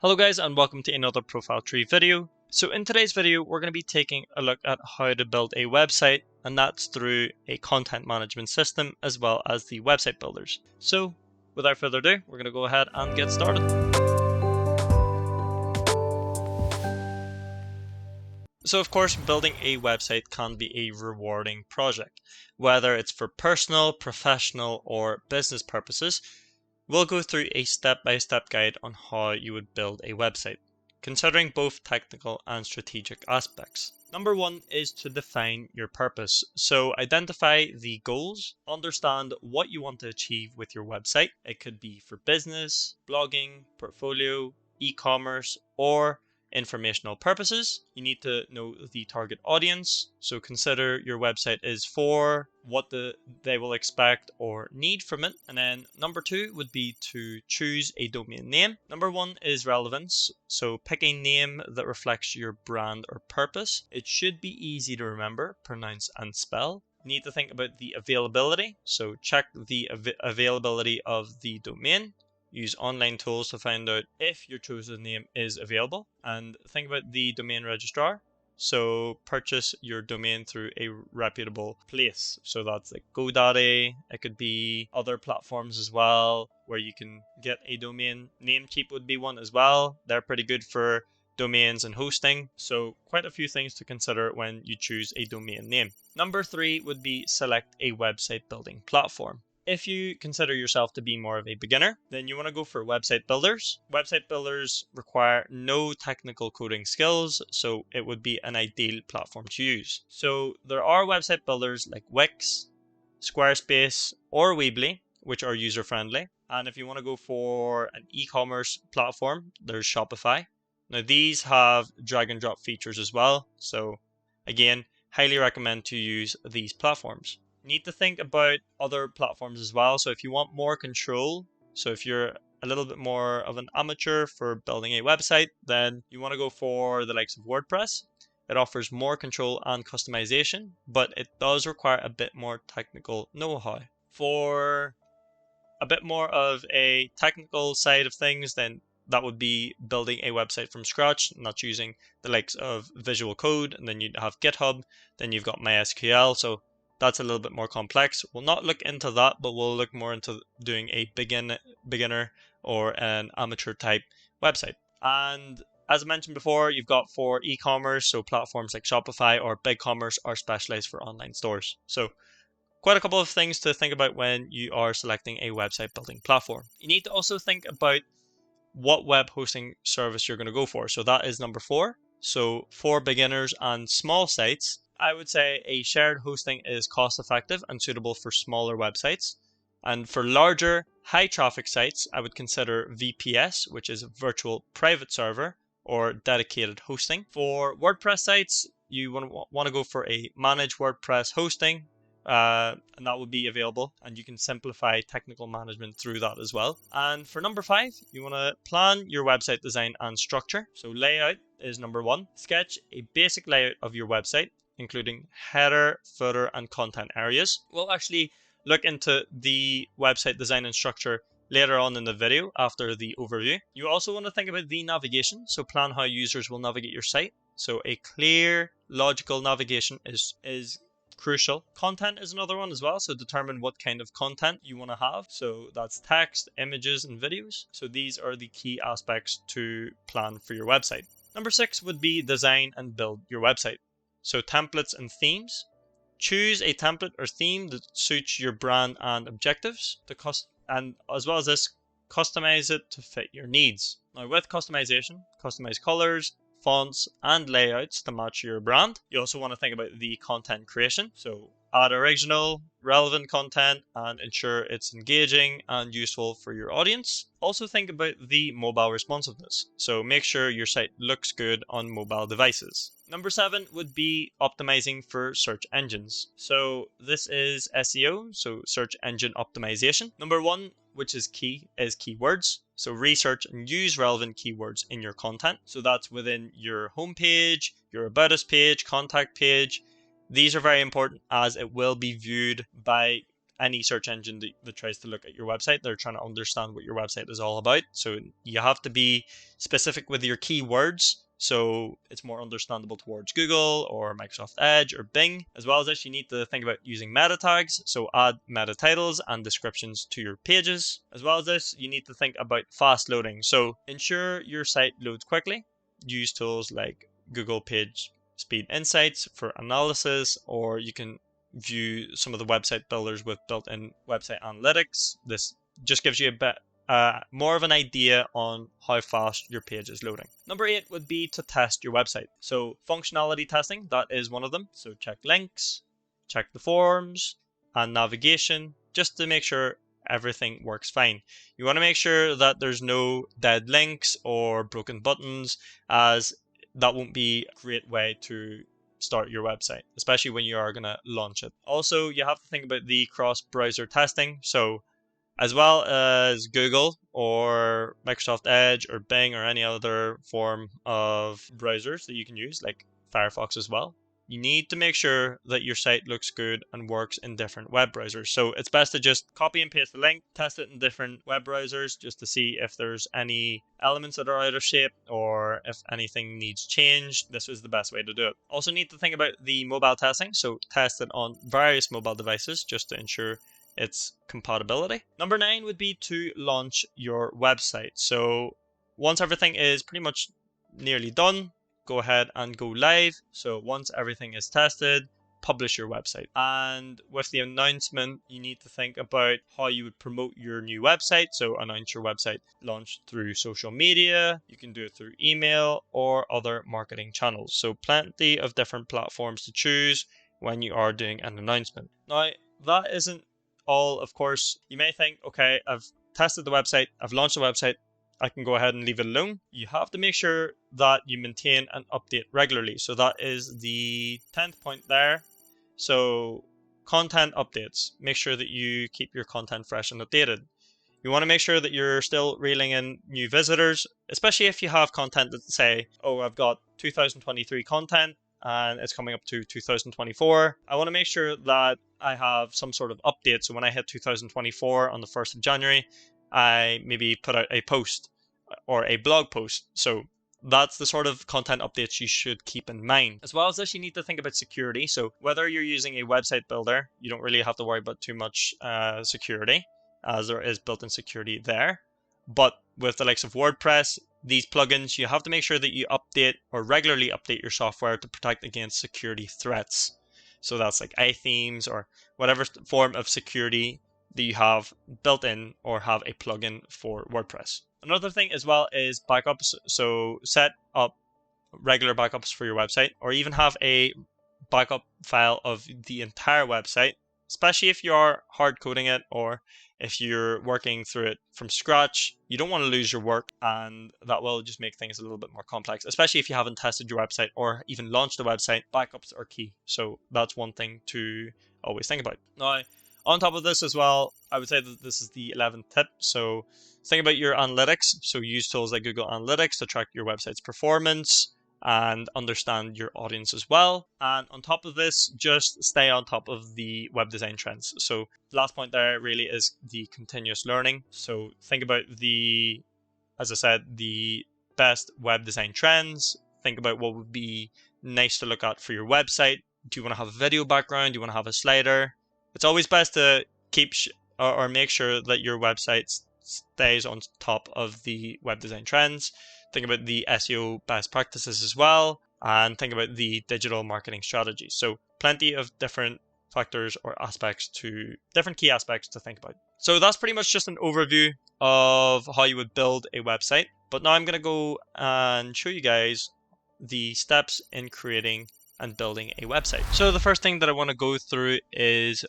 Hello guys, and welcome to another profile tree video. So in today's video we're going to be taking a look at how to build a website, and that's through a content management system as well as the website builders. So without further ado, we're going to go ahead and get started. So of course, building a website can be a rewarding project, whether it's for personal, professional or business purposes. We'll go through a step-by-step guide on how you would build a website, considering both technical and strategic aspects. Number one is to define your purpose. So identify the goals, understand what you want to achieve with your website. It could be for business, blogging, portfolio, e-commerce, or informational purposes. You need to know the target audience. So consider your website is for what they will expect or need from it. And then number two would be to choose a domain name. Number one is relevance. So pick a name that reflects your brand or purpose. It should be easy to remember, pronounce and spell. You need to think about the availability. So check the availability of the domain. Use online tools to find out if your chosen name is available, and think about the domain registrar. So purchase your domain through a reputable place. So that's like GoDaddy. It could be other platforms as well where you can get a domain. Namecheap would be one as well. They're pretty good for domains and hosting. So quite a few things to consider when you choose a domain name. Number three would be select a website building platform. If you consider yourself to be more of a beginner, then you want to go for website builders. Website builders require no technical coding skills, so it would be an ideal platform to use. So there are website builders like Wix, Squarespace, or Weebly, which are user-friendly. And if you want to go for an e-commerce platform, there's Shopify. Now these have drag and drop features as well, so again, highly recommend to use these platforms. Need to think about other platforms as well. So if you want more control, so if you're a little bit more of an amateur for building a website, then you want to go for the likes of WordPress. It offers more control and customization, but it does require a bit more technical know-how. For a bit more of a technical side of things, then that would be building a website from scratch, not using the likes of Visual Code, and then you'd have GitHub, then you've got MySQL. So that's a little bit more complex. We'll not look into that, but we'll look more into doing a beginner or an amateur type website. And as I mentioned before, you've got for e-commerce, so platforms like Shopify or BigCommerce are specialized for online stores. So quite a couple of things to think about when you are selecting a website building platform. You need to also think about what web hosting service you're going to go for. So that is number four. So for beginners and small sites, I would say a shared hosting is cost effective and suitable for smaller websites. And for larger, high traffic sites, I would consider VPS, which is a virtual private server or dedicated hosting. For WordPress sites, you want to go for a managed WordPress hosting, and that would be available, and you can simplify technical management through that as well. And for number five, you want to plan your website design and structure. So layout is number one. Sketch a basic layout of your website, including header, footer, and content areas. We'll actually look into the website design and structure later on in the video after the overview. You also want to think about the navigation, so plan how users will navigate your site. So a clear, logical navigation is crucial. Content is another one as well, so determine what kind of content you want to have. So that's text, images, and videos. So these are the key aspects to plan for your website. Number six would be design and build your website. So templates and themes. Choose a template or theme that suits your brand and objectives, and as well as this, customize it to fit your needs. Now with customization, customize colors, fonts, and layouts to match your brand. You also want to think about the content creation. So add original, relevant content and ensure it's engaging and useful for your audience. Also think about the mobile responsiveness. So make sure your site looks good on mobile devices. Number seven would be optimizing for search engines. So this is SEO, so search engine optimization. Number one, which is key, is keywords. So research and use relevant keywords in your content. So that's within your homepage, your About Us page, contact page. These are very important as it will be viewed by any search engine that tries to look at your website, they're trying to understand what your website is all about. So you have to be specific with your keywords, so it's more understandable towards Google or Microsoft Edge or Bing. As well as this, you need to think about using meta tags, so add meta titles and descriptions to your pages. As well as this, you need to think about fast loading, so ensure your site loads quickly. Use tools like Google Page Speed Insights for analysis, or you can view some of the website builders with built-in website analytics. This just gives you a bit more of an idea on how fast your page is loading. Number 8 would be to test your website. So functionality testing, that is one of them. So check links, check the forms and navigation, just to make sure everything works fine. You want to make sure that there's no dead links or broken buttons, as that won't be a great way to start your website, especially when you are going to launch it. Also, you have to think about the cross-browser testing. So as well as Google or Microsoft Edge or Bing or any other form of browsers that you can use, like Firefox as well, you need to make sure that your site looks good and works in different web browsers. So it's best to just copy and paste the link, test it in different web browsers just to see if there's any elements that are out of shape or if anything needs changed. This is the best way to do it. Also need to think about the mobile testing. So test it on various mobile devices just to ensure its compatibility. Number 9 would be to launch your website. So once everything is pretty much nearly done, go ahead and go live. So once everything is tested, publish your website. And with the announcement, you need to think about how you would promote your new website. So announce your website launch through social media. You can do it through email or other marketing channels. So plenty of different platforms to choose when you are doing an announcement. Now, that isn't all, of course. You may think, okay, I've tested the website, I've launched the website, I can go ahead and leave it alone. You have to make sure that you maintain and update regularly. So that is the 10th point there. So content updates. Make sure that you keep your content fresh and updated. You want to make sure that you're still reeling in new visitors, especially if you have content that say, oh, I've got 2023 content and it's coming up to 2024. I want to make sure that I have some sort of update. So when I hit 2024 on the 1st of January, I maybe put out a post or a blog post. So that's the sort of content updates you should keep in mind. As well as this, you need to think about security. So whether you're using a website builder, you don't really have to worry about too much security, as there is built-in security there. But with the likes of WordPress, these plugins, you have to make sure that you update or regularly update your software to protect against security threats. So that's like iThemes or whatever form of security that you have built in or have a plugin for WordPress. Another thing as well is backups. So set up regular backups for your website, or even have a backup file of the entire website, especially if you are hard coding it or if you're working through it from scratch. You don't want to lose your work, and that will just make things a little bit more complex, especially if you haven't tested your website or even launched a website. Backups are key. So that's one thing to always think about. Now, on top of this as well, I would say that this is the 11th tip. So think about your analytics. So use tools like Google Analytics to track your website's performance and understand your audience as well. And on top of this, just stay on top of the web design trends. So the last point there really is the continuous learning. So think about as I said, the best web design trends. Think about what would be nice to look at for your website. Do you want to have a video background? Do you want to have a slider? It's always best to keep or make sure that your website stays on top of the web design trends. Think about the SEO best practices as well, and think about the digital marketing strategies. So plenty of different factors or different key aspects to think about. So that's pretty much just an overview of how you would build a website. But now I'm going to go and show you guys the steps in creating and building a website. So the first thing that I want to go through is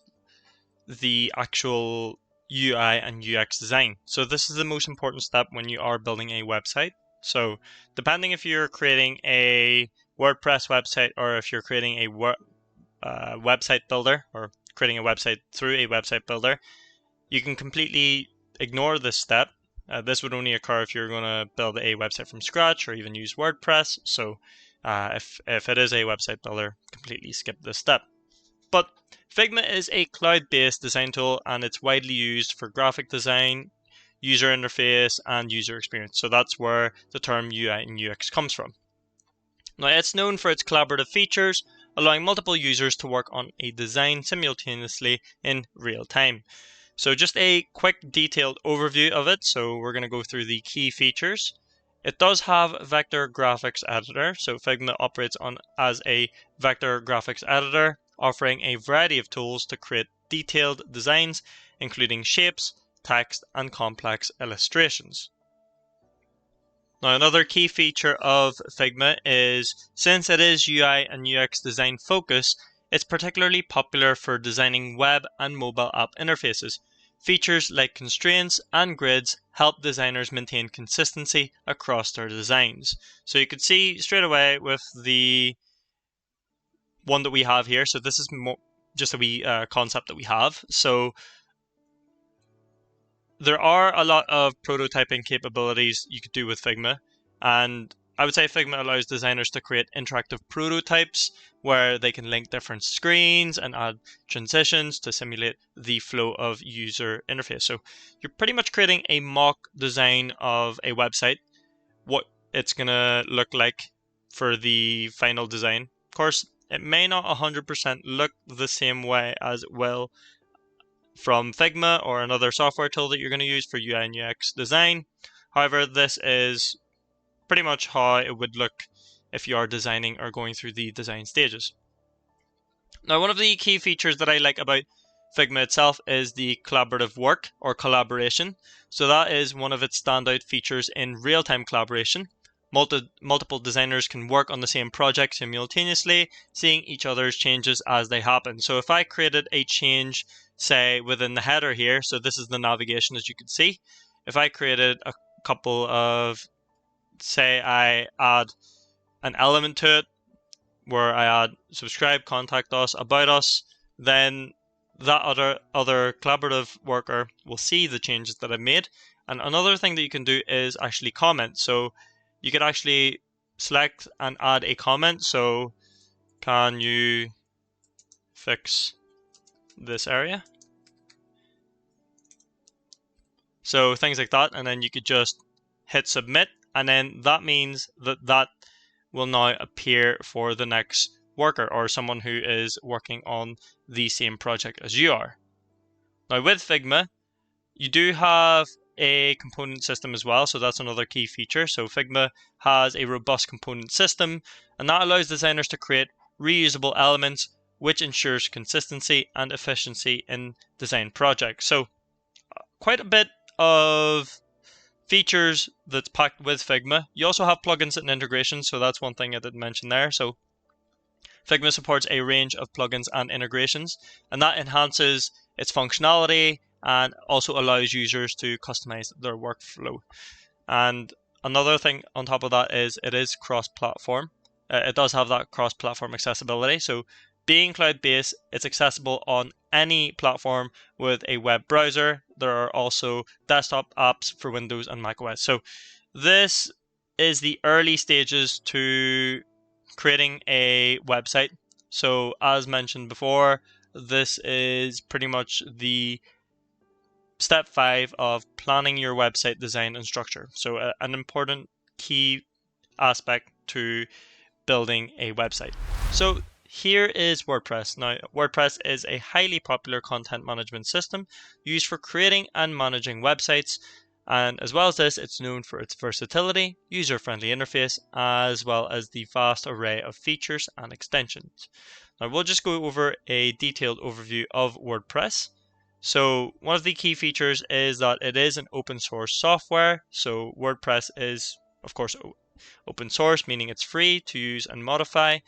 the actual UI and UX design. So this is the most important step when you are building a website. So depending if you're creating a WordPress website or if you're creating a website builder or creating a website through a website builder, you can completely ignore this step. This would only occur if you're going to build a website from scratch or even use WordPress. So if it is a website builder, completely skip this step. But Figma is a cloud-based design tool, and it's widely used for graphic design, user interface, and user experience. So that's where the term UI and UX comes from. Now, it's known for its collaborative features, allowing multiple users to work on a design simultaneously in real time. So just a quick detailed overview of it. So we're going to go through the key features. It does have vector graphics editor. So Figma operates as a vector graphics editor, offering a variety of tools to create detailed designs, including shapes, text, and complex illustrations. Now, another key feature of Figma is, since it is UI and UX design focused, it's particularly popular for designing web and mobile app interfaces. Features like constraints and grids help designers maintain consistency across their designs. So you could see straight away with the one that we have here. So this is just a wee concept that we have. So there are a lot of prototyping capabilities you could do with Figma, and I would say Figma allows designers to create interactive prototypes where they can link different screens and add transitions to simulate the flow of user interface. So you're pretty much creating a mock design of a website, what it's going to look like for the final design. Of course, it may not 100% look the same way as it will from Figma or another software tool that you're going to use for UI and UX design. However, this is pretty much how it would look if you are designing or going through the design stages. Now, one of the key features that I like about Figma itself is the collaborative work or collaboration. So that is one of its standout features in real-time collaboration. Multiple designers can work on the same project simultaneously, seeing each other's changes as they happen. So if I created a change, say within the header here, so this is the navigation as you can see. If I created a couple of, say I add an element to it where I add subscribe, contact us, about us, then that other collaborative worker will see the changes that I've made. And another thing that you can do is actually comment. So you could actually select and add a comment. So can you fix this area? So things like that, and then you could just hit submit, and then that means that will now appear for the next worker or someone who is working on the same project as you are. Now with Figma, you do have a component system as well, so that's another key feature. So Figma has a robust component system, and that allows designers to create reusable elements, which ensures consistency and efficiency in design projects. So quite a bit of features that's packed with Figma. You also have plugins and integrations, so that's one thing I didn't mention there. So Figma supports a range of plugins and integrations, and that enhances its functionality and also allows users to customize their workflow. And another thing on top of that is it is cross-platform. It does have that cross-platform accessibility. So being cloud-based, it's accessible on any platform with a web browser. There are also desktop apps for Windows and macOS. So this is the early stages to creating a website. So as mentioned before, this is pretty much the step 5 of planning your website design and structure. So an important key aspect to building a website. So here is WordPress. Now, WordPress is a highly popular content management system used for creating and managing websites. And as well as this, it's known for its versatility, user-friendly interface, as well as the vast array of features and extensions. Now, we'll just go over a detailed overview of WordPress. So one of the key features is that it is an open source software. So WordPress is, of course, open source, meaning it's free to use and modify.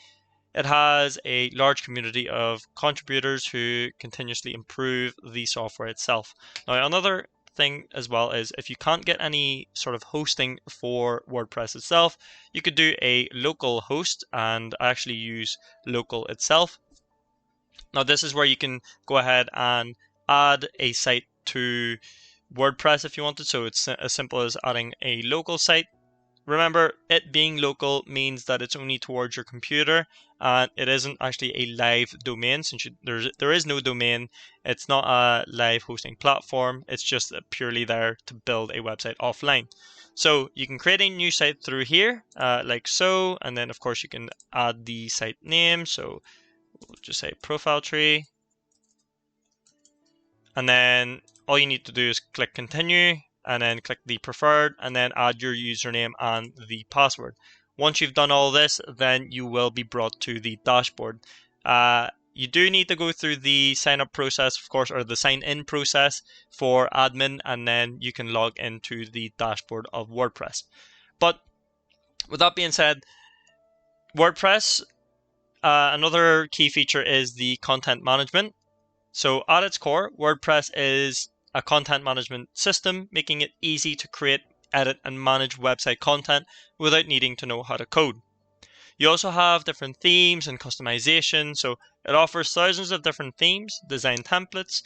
It has a large community of contributors who continuously improve the software itself. Now, another thing as well is if you can't get any sort of hosting for WordPress itself, you could do a local host, and I actually use local itself. Now, this is where you can go ahead and add a site to WordPress if you wanted. So it's as simple as adding a local site. Remember, it being local means that it's only towards your computer, and it isn't actually a live domain since there is no domain. It's not a live hosting platform. It's just purely there to build a website offline. So you can create a new site through here, like so, and then of course you can add the site name. So we'll just say profile tree, and then all you need to do is click continue, and then click the preferred, and then add your username and the password. Once you've done all this, then you will be brought to the dashboard. You do need to go through the sign up process, of course, or the sign in process for admin, and then you can log into the dashboard of WordPress. But with that being said, WordPress, another key feature is the content management. So at its core, WordPress is a content management system, making it easy to create, edit, and manage website content without needing to know how to code. You also have different themes and customization. So it offers thousands of different themes, design templates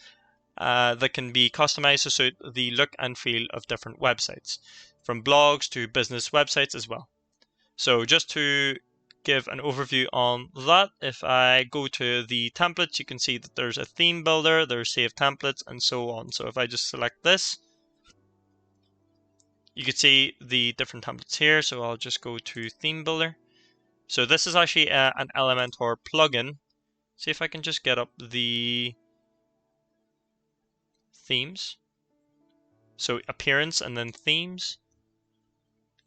that can be customized to suit the look and feel of different websites, from blogs to business websites as well. So just to give an overview on that, if I go to the templates, you can see that there's a theme builder, there's save templates, and so on. So if I just select this, you can see the different templates here. So I'll just go to theme builder. So this is actually an Elementor plugin. See if I can just get up the themes. So appearance and then themes.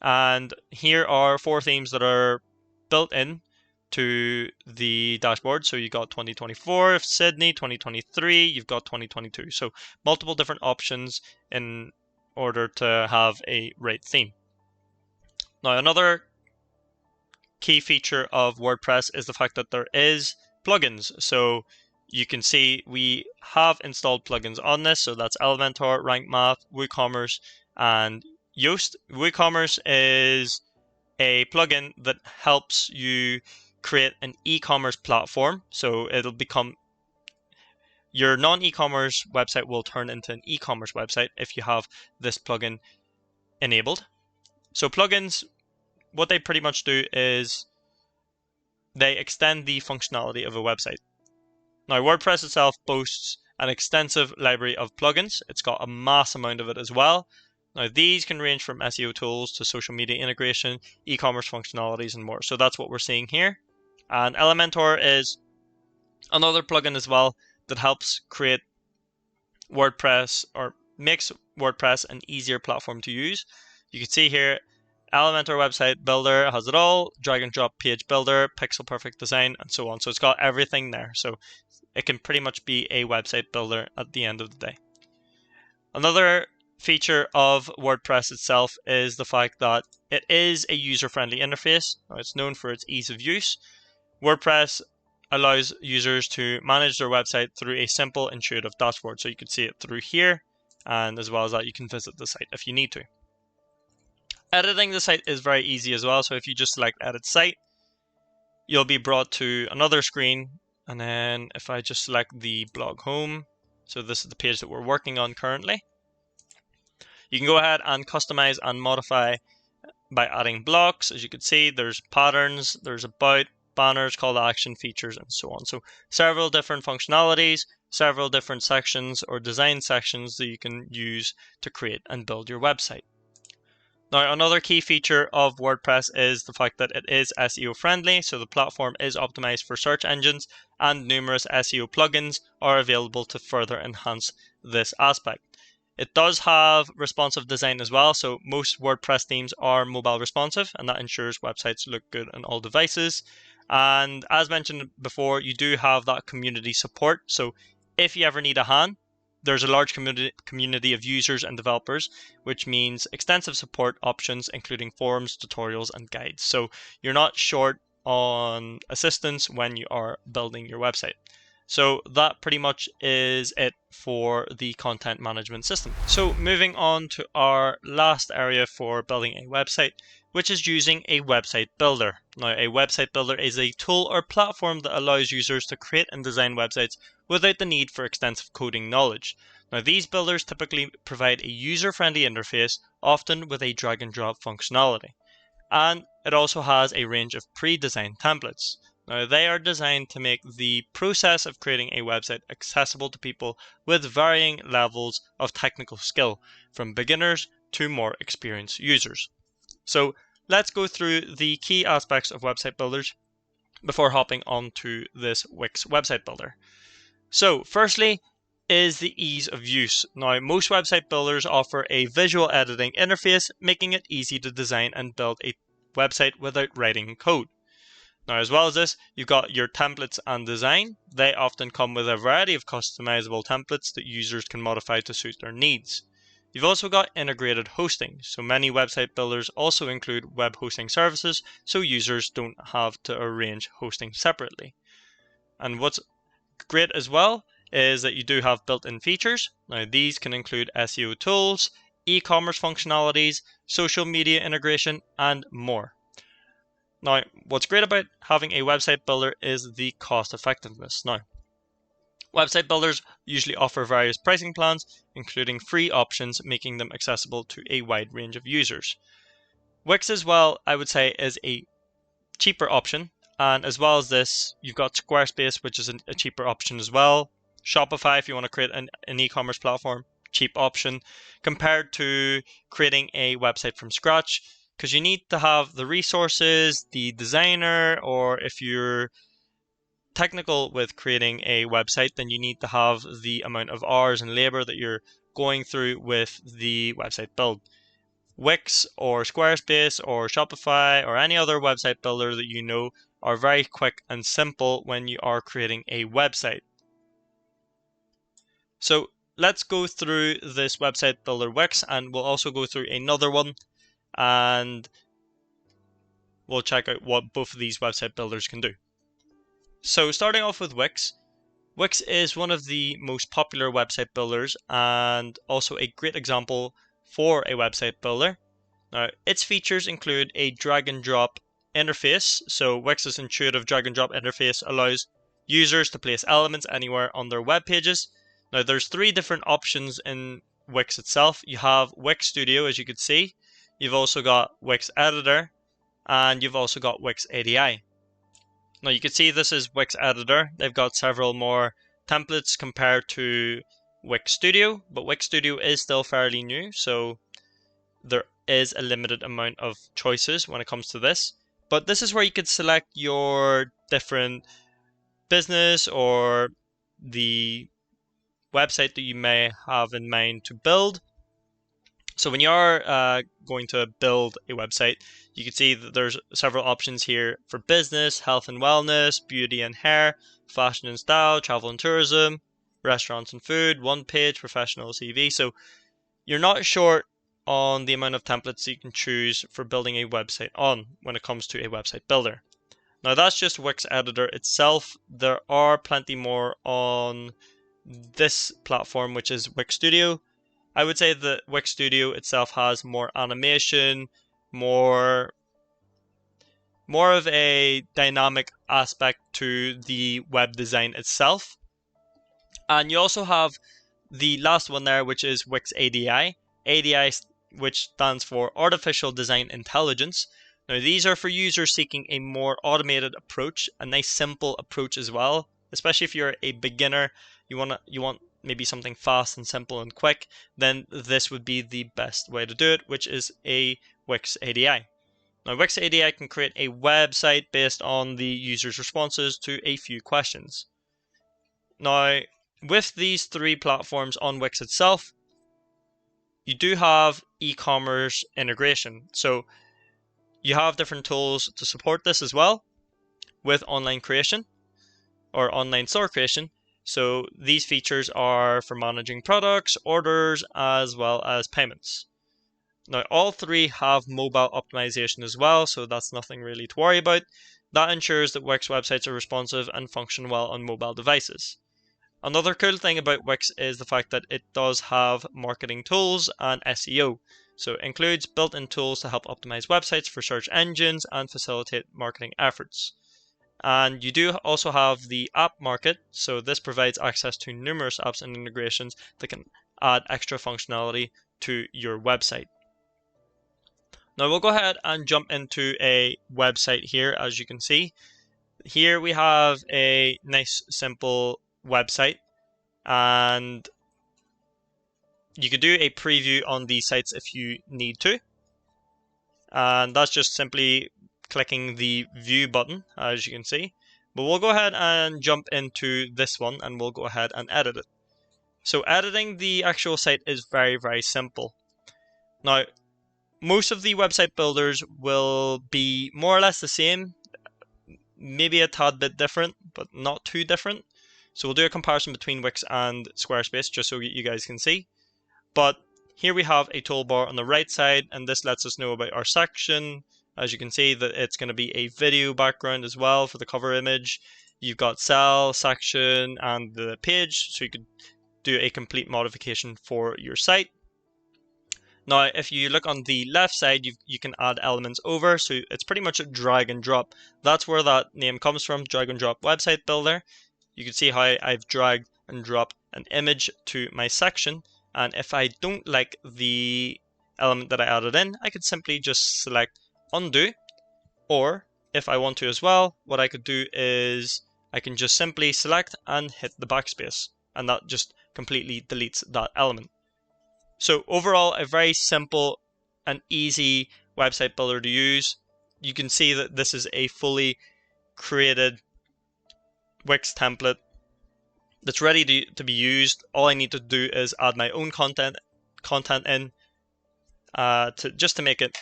And here are 4 themes that are built in to the dashboard. So you got 2024 Sydney, 2023, you've got 2022. So multiple different options in order to have a right theme. Now, another key feature of WordPress is the fact that there is plugins. So you can see we have installed plugins on this. So that's Elementor, Rank Math, WooCommerce, and Yoast. WooCommerce is a plugin that helps you create an e-commerce platform. So it'll become your non-e-commerce website will turn into an e-commerce website if you have this plugin enabled. So plugins, what they pretty much do is they extend the functionality of a website. Now, WordPress itself boasts an extensive library of plugins. It's got a mass amount of it as well. Now, these can range from SEO tools to social media integration, e-commerce functionalities, and more. So that's what we're seeing here. And Elementor is another plugin as well that helps create WordPress or makes WordPress an easier platform to use. You can see here, Elementor website builder has it all, drag and drop page builder, pixel perfect design, and so on. So it's got everything there. So it can pretty much be a website builder at the end of the day. Another feature of WordPress itself is the fact that it is a user-friendly interface. It's known for its ease of use. WordPress allows users to manage their website through a simple, intuitive dashboard. So you can see it through here, and as well as that, you can visit the site if you need to. Editing the site is very easy as well. So if you just select Edit Site, you'll be brought to another screen. And then if I just select the blog home, so this is the page that we're working on currently, you can go ahead and customize and modify by adding blocks. As you can see, there's patterns, there's about, banners, call to action, features, and so on. So several different functionalities, several different sections or design sections that you can use to create and build your website. Now, another key feature of WordPress is the fact that it is SEO friendly, so the platform is optimized for search engines, and numerous SEO plugins are available to further enhance this aspect. It does have responsive design as well, so most WordPress themes are mobile responsive, and that ensures websites look good on all devices. And as mentioned before, you do have that community support, so if you ever need a hand, there's a large community of users and developers, which means extensive support options, including forums, tutorials, and guides. So you're not short on assistance when you are building your website. So that pretty much is it for the content management system. So moving on to our last area for building a website, which is using a website builder. Now, a website builder is a tool or platform that allows users to create and design websites without the need for extensive coding knowledge. Now, these builders typically provide a user-friendly interface, often with a drag and drop functionality. And it also has a range of pre-designed templates. Now, they are designed to make the process of creating a website accessible to people with varying levels of technical skill, from beginners to more experienced users. So let's go through the key aspects of website builders before hopping onto this Wix website builder. So firstly is the ease of use. Now, most website builders offer a visual editing interface, making it easy to design and build a website without writing code. Now, as well as this, you've got your templates and design. They often come with a variety of customizable templates that users can modify to suit their needs. You've also got integrated hosting. So many website builders also include web hosting services, so users don't have to arrange hosting separately. And what's great as well is that you do have built-in features. Now, these can include SEO tools, e-commerce functionalities, social media integration, and more. Now, what's great about having a website builder is the cost effectiveness. Now, website builders usually offer various pricing plans, including free options, making them accessible to a wide range of users. Wix as well, I would say, is a cheaper option. And as well as this, you've got Squarespace, which is a cheaper option as well. Shopify, if you want to create an e-commerce platform, cheap option compared to creating a website from scratch, because you need to have the resources, the designer, or if you're technical with creating a website, then you need to have the amount of hours and labor that you're going through with the website build. Wix or Squarespace or Shopify or any other website builder that you know are very quick and simple when you are creating a website. So let's go through this website builder Wix, and we'll also go through another one, and we'll check out what both of these website builders can do. So starting off with Wix, Wix is one of the most popular website builders and also a great example for a website builder. Now, its features include a drag and drop interface. So Wix's intuitive drag and drop interface allows users to place elements anywhere on their web pages. Now, there's three different options in Wix itself. You have Wix Studio, as you can see. You've also got Wix Editor, and you've also got Wix ADI. Now, you can see this is Wix Editor. They've got several more templates compared to Wix Studio, but Wix Studio is still fairly new, so there is a limited amount of choices when it comes to this. But this is where you could select your different business or the website that you may have in mind to build. So when you are going to build a website, you can see that there's several options here for business, health and wellness, beauty and hair, fashion and style, travel and tourism, restaurants and food, one page, professional CV. So you're not short on the amount of templates you can choose for building a website on when it comes to a website builder. Now, that's just Wix Editor itself. There are plenty more on this platform, which is Wix Studio. I would say that Wix Studio itself has more animation, more of a dynamic aspect to the web design itself. And you also have the last one there, which is Wix ADI. ADI, which stands for Artificial Design Intelligence. Now, these are for users seeking a more automated approach, a nice simple approach as well. Especially if you're a beginner, you want maybe something fast and simple and quick, then this would be the best way to do it, which is a Wix ADI. Now, Wix ADI can create a website based on the user's responses to a few questions. Now, with these three platforms on Wix itself, you do have e-commerce integration. So you have different tools to support this as well with online creation or online store creation. So these features are for managing products, orders, as well as payments. Now, all three have mobile optimization as well, so that's nothing really to worry about. That ensures that Wix websites are responsive and function well on mobile devices. Another cool thing about Wix is the fact that it does have marketing tools and SEO. So it includes built-in tools to help optimize websites for search engines and facilitate marketing efforts. And you do also have the app market, so this provides access to numerous apps and integrations that can add extra functionality to your website. Now we'll go ahead and jump into a website here. As you can see, here we have a nice simple website, and you could do a preview on these sites if you need to. And that's just simply clicking the view button, as you can see. But we'll go ahead and jump into this one, and we'll go ahead and edit it. So editing the actual site is very, very simple. Now, most of the website builders will be more or less the same, maybe a tad bit different, but not too different. So we'll do a comparison between Wix and Squarespace just so you guys can see. But here we have a toolbar on the right side, and this lets us know about our section. As you can see, that it's going to be a video background as well for the cover image. You've got cell, section, and the page, so you could do a complete modification for your site. Now, if you look on the left side, you can add elements over, so it's pretty much a drag and drop. That's where that name comes from, drag and drop website builder. You can see how I've dragged and dropped an image to my section, and if I don't like the element that I added in, I could simply just select undo, or if I want to as well, what I could do is I can just simply select and hit the backspace, and that just completely deletes that element. So overall, a very simple and easy website builder to use. You can see that this is a fully created Wix template that's ready to be used. All I need to do is add my own content in just to make it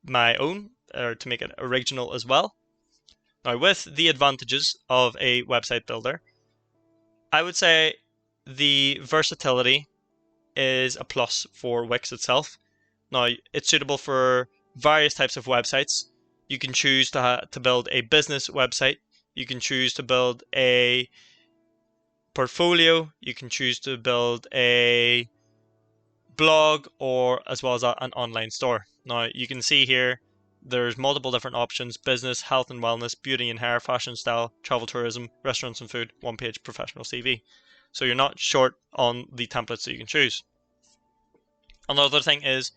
my own, or to make it original as well. Now, with the advantages of a website builder, I would say the versatility is a plus for Wix itself. Now, it's suitable for various types of websites. You can choose to build a business website. You can choose to build a portfolio. You can choose to build a blog, or as well as an online store. Now, you can see here there's multiple different options: business, health and wellness, beauty and hair, fashion style, travel, tourism, restaurants and food, one-page professional CV. So you're not short on the templates that you can choose. Another thing is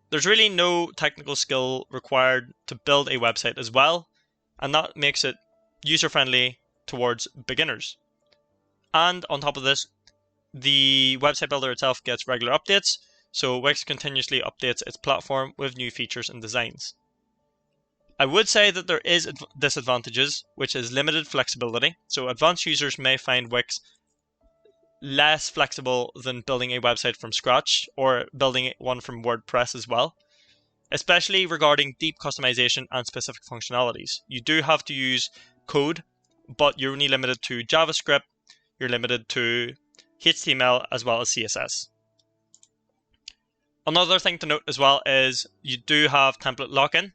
there's really no technical skill required to build a website as well, and that makes it user-friendly towards beginners. And on top of this, the website builder itself gets regular updates, so Wix continuously updates its platform with new features and designs. I would say that there is disadvantages, which is limited flexibility. So advanced users may find Wix less flexible than building a website from scratch, or building one from WordPress as well, especially regarding deep customization and specific functionalities. You do have to use code, but you're only limited to JavaScript, you're limited to HTML as well as CSS. Another thing to note as well is you do have template lock-in.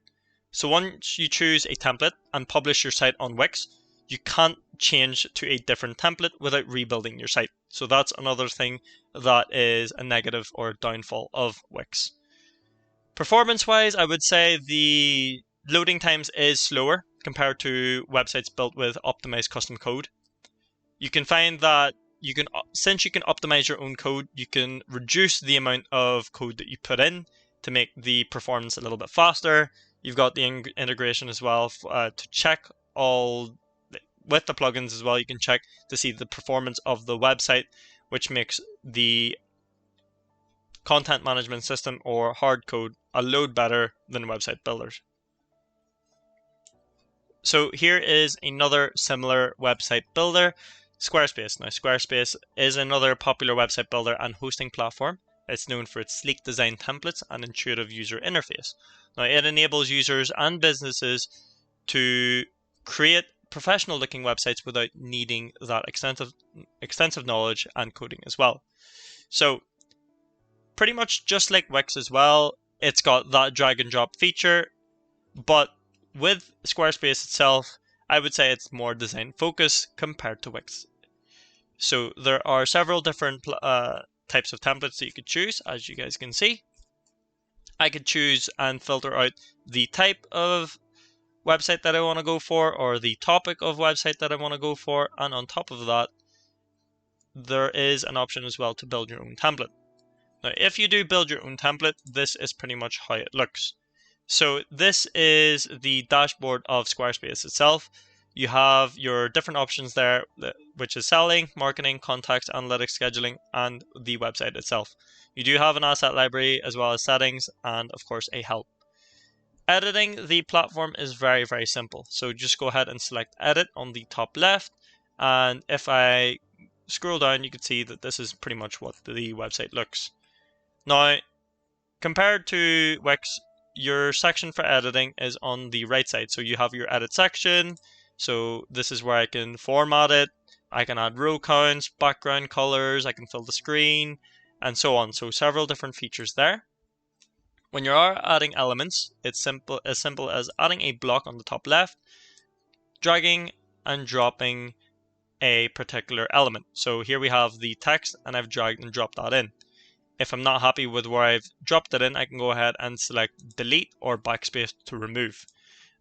So once you choose a template and publish your site on Wix, you can't change to a different template without rebuilding your site. So that's another thing that is a negative or a downfall of Wix. Performance-wise, I would say the loading times is slower compared to websites built with optimized custom code. You can find that since you can optimize your own code, you can reduce the amount of code that you put in to make the performance a little bit faster. You've got the integration as well to check all with the plugins as well. You can check to see the performance of the website, which makes the content management system or hard code a load better than website builders. So here is another similar website builder, Squarespace. Now, Squarespace is another popular website builder and hosting platform. It's known for its sleek design templates and intuitive user interface. Now, it enables users and businesses to create professional looking websites without needing that extensive knowledge and coding as well. So pretty much just like Wix as well, it's got that drag and drop feature, but with Squarespace itself, I would say it's more design focused compared to Wix. So there are several different types of templates that you could choose, as you guys can see. I could choose and filter out the type of website that I want to go for, or the topic of website that I want to go for, and on top of that, there is an option as well to build your own template. Now, if you do build your own template, this is pretty much how it looks. So this is the dashboard of Squarespace itself. You have your different options there, which is selling, marketing, contacts, analytics, scheduling, and the website itself. You do have an asset library as well as settings and of course a help. Editing the platform is very, very simple. So just go ahead and select edit on the top left. And if I scroll down, you can see that this is pretty much what the website looks. Now, compared to Wix, your section for editing is on the right side. So you have your edit section. So this is where I can format it. I can add row counts, background colors, I can fill the screen, and so on. So several different features there. When you are adding elements, it's as simple as adding a block on the top left, dragging and dropping a particular element. So here we have the text and I've dragged and dropped that in. If I'm not happy with where I've dropped it in, I can go ahead and select delete or backspace to remove.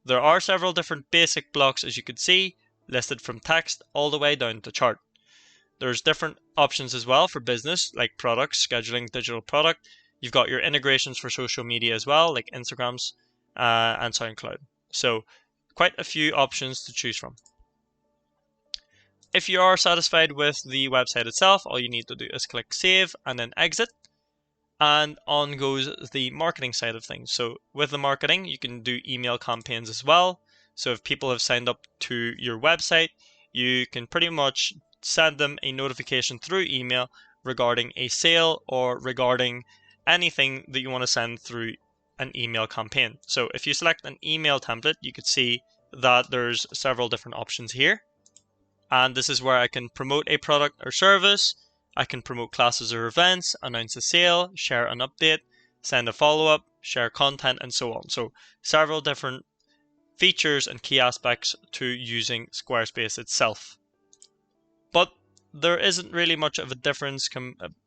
There are several different basic blocks, as you can see, listed from text all the way down to chart. There's different options as well for business, like products, scheduling, digital product. You've got your integrations for social media as well, like Instagrams and SoundCloud. So quite a few options to choose from. If you are satisfied with the website itself, all you need to do is click save and then exit. And on goes the marketing side of things. So with the marketing, you can do email campaigns as well. So if people have signed up to your website, you can pretty much send them a notification through email regarding a sale or regarding anything that you want to send through an email campaign. So if you select an email template, you could see that there's several different options here. And this is where I can promote a product or service. I can promote classes or events, announce a sale, share an update, send a follow-up, share content, and so on. So several different features and key aspects to using Squarespace itself. But there isn't really much of a difference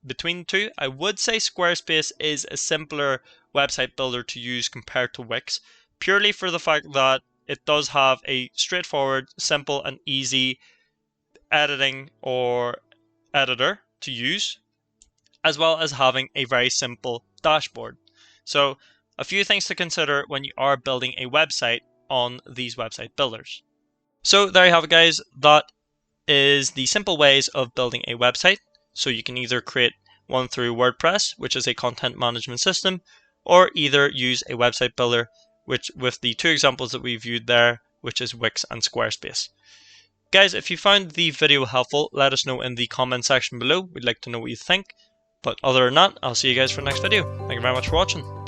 between the two. I would say Squarespace is a simpler website builder to use compared to Wix, purely for the fact that it does have a straightforward, simple, and easy editing or editor to use, as well as having a very simple dashboard. So a few things to consider when you are building a website on these website builders. So there you have it, guys. That is the simple ways of building a website. So you can either create one through WordPress, which is a content management system, or either use a website builder, which with the two examples that we viewed there, which is Wix and Squarespace. Guys, if you found the video helpful, let us know in the comment section below. We'd like to know what you think. But other than that, I'll see you guys for the next video. Thank you very much for watching.